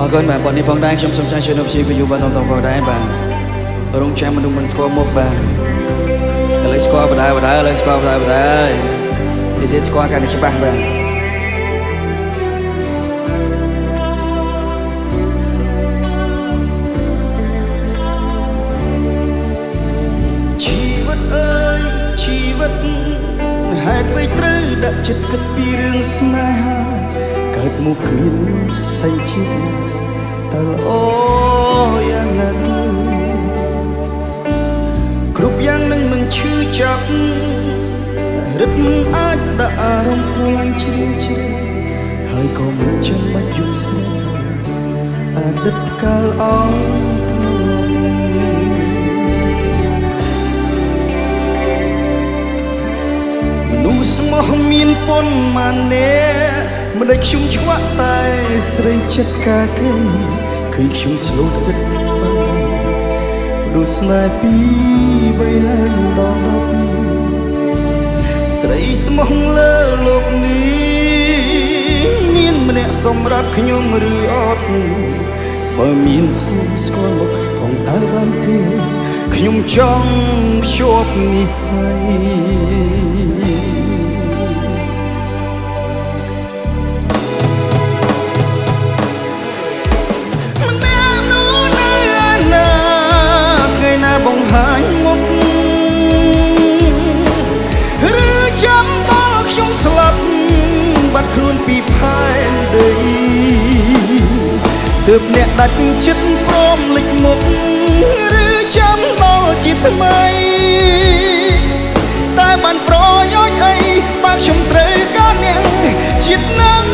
អរគុណបាទបងនេះផងដែរខ្ញុំសូមចង់ជម្រាបជូនពីយុវជនទាំងផងដែរបាទរងចាំមនុស្សមិនស្គាល់មុខបាទឥឡូវស្គាល់បដាឥឡូវស្គាល់បដាទីទៀតស្គាល់កាន់តែច្បាស់បាទជីវិតអើយជីវិតហេតុអ្វីត្រូវដាក់ចិត្តគិតពីរឿងស្នេហាកើតមកគ្មានមនុស្សសែងជាតិតើល្អយ៉ាងណាគ្រប់យ៉ាងនឹងមិនឈឺចាប់រឹតមិនអាចដាក់អារម្មណ៍ស្រឡាញ់ជ្រាលជ្រៅហើយក៏មិនចាំបាច់យល់ស្នេហាអតីតកាលអស់មនុស្សស្មោះមានប៉ុន្មានអ្នកមិនដែលខ្ញុំឆ្វាក់តែស្រីចិត្តកាគេឃើញខ្ញុំស្លូតពិតបានដូចស្នេហ៍ពីវ័យឡើងដល់ស្រីស្មោះលើលោកនេះមានម្នាក់សម្រាប់ខ្ញុំឬអត់បើមានសូមស្គាល់មកផងតើបានទេខ្ញុំចង់ភ្ជាប់និស្ស័យបង្ហាញមុខឬចាំដល់ខ្ញុំស្លាប់បាត់ខ្លួនពីផែនដីទើបអ្នកដាច់ចិត្តព្រមលេចមុខឬចាំដល់ជាថ្មីតែបានប្រយោជន៍អីបានខ្ញុំត្រូវការអ្នកជាតិនឹង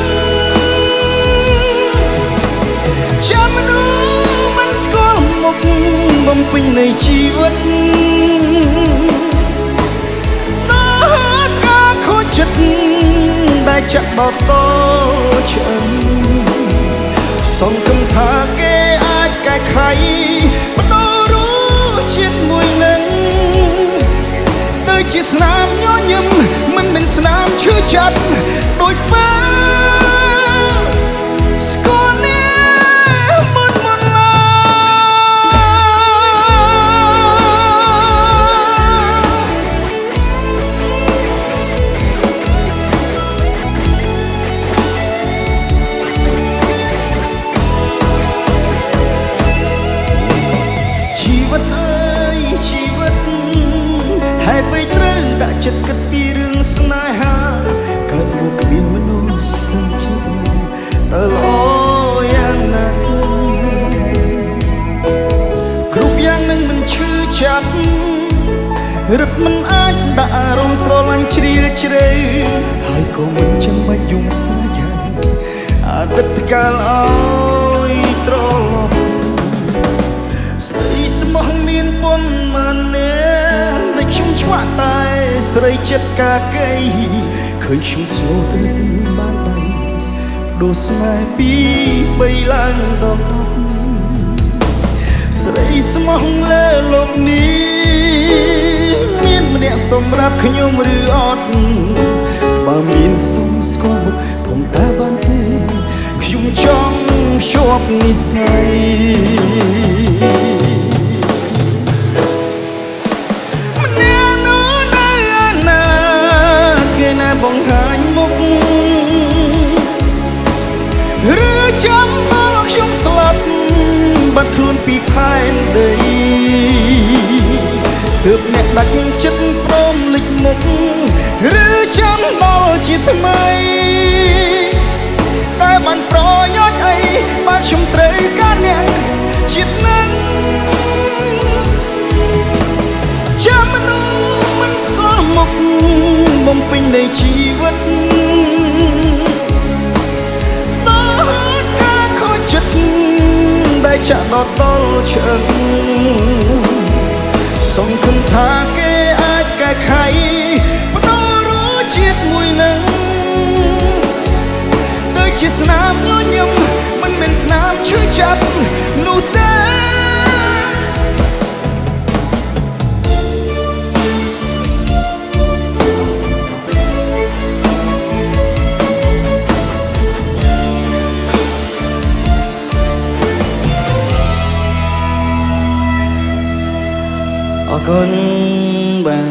ចាំមនុស្សមិនស្គាល់មុខបំពេញនៃជីវិតដល់ការខូចចិត្តដែលចាក់បោកតឆ្អឹងសង្ឃឹមថាគេអាចកែខៃបដូររសជាតិមួយនឹងទៅជាស្នាមញញឹមមិនមែនស្នាមឈឺចាប់ដូចពេលចិត្តគិតពីរឿងស្នេហាកើតមកគ្មានមនុស្សសែងជាតិតើល្អយ៉ាងណាទៅគ្រប់យ៉ាងនឹងមិនឈឺចាប់រឹតមិនអាចដាក់អារម្មណ៍ស្រឡាញ់ជ្រាលជ្រៅហើយក៏មិនចាំបាច់យំស្នេហាអតីតកាលអើយត្រឡប់ស្រីស្មោះមានប៉ុន្មានអ្នកដែលខ្ញុំឆ្វាក់តែស្រីចិត្តកាគេឃើញខ្ញុំស្លូតរឹតបានដៃដូរស្នេហ៍ពីបីឡើងដល់10ស្រីស្មោះលើលោកនេះមានម្នាក់សម្រាប់ខ្ញុំឬអត់បើមានសុំស្គាល់ផងតើបានទេខ្ញុំចង់ភ្ជាប់និស្ស័យបង្ហាញមុខឬចាំដល់ខ្ញុំស្លាប់បាត់ខ្លួនពីផែនដីទើបអ្នកដាច់ចិត្តព្រមលេចមុខឬចាំដល់ជាថ្មីតែបានប្រយោជន៍អីបានខ្ញុំត្រូវការអ្នកជាតិនឹងចាំមនុស្សមិនស្គាល់មុខបំពេញនៃជីវិតដល់ការខូចចិត្តដែលចាក់ដល់ឆ្អឹងសង្ឃឹមថាគេអាចកែខៃបដូររសជាតិមួយនឹងទៅជាស្នាមញញឹមមិនមែនស្នាមឈឺចាប់នោះទេ អ គុណបាទ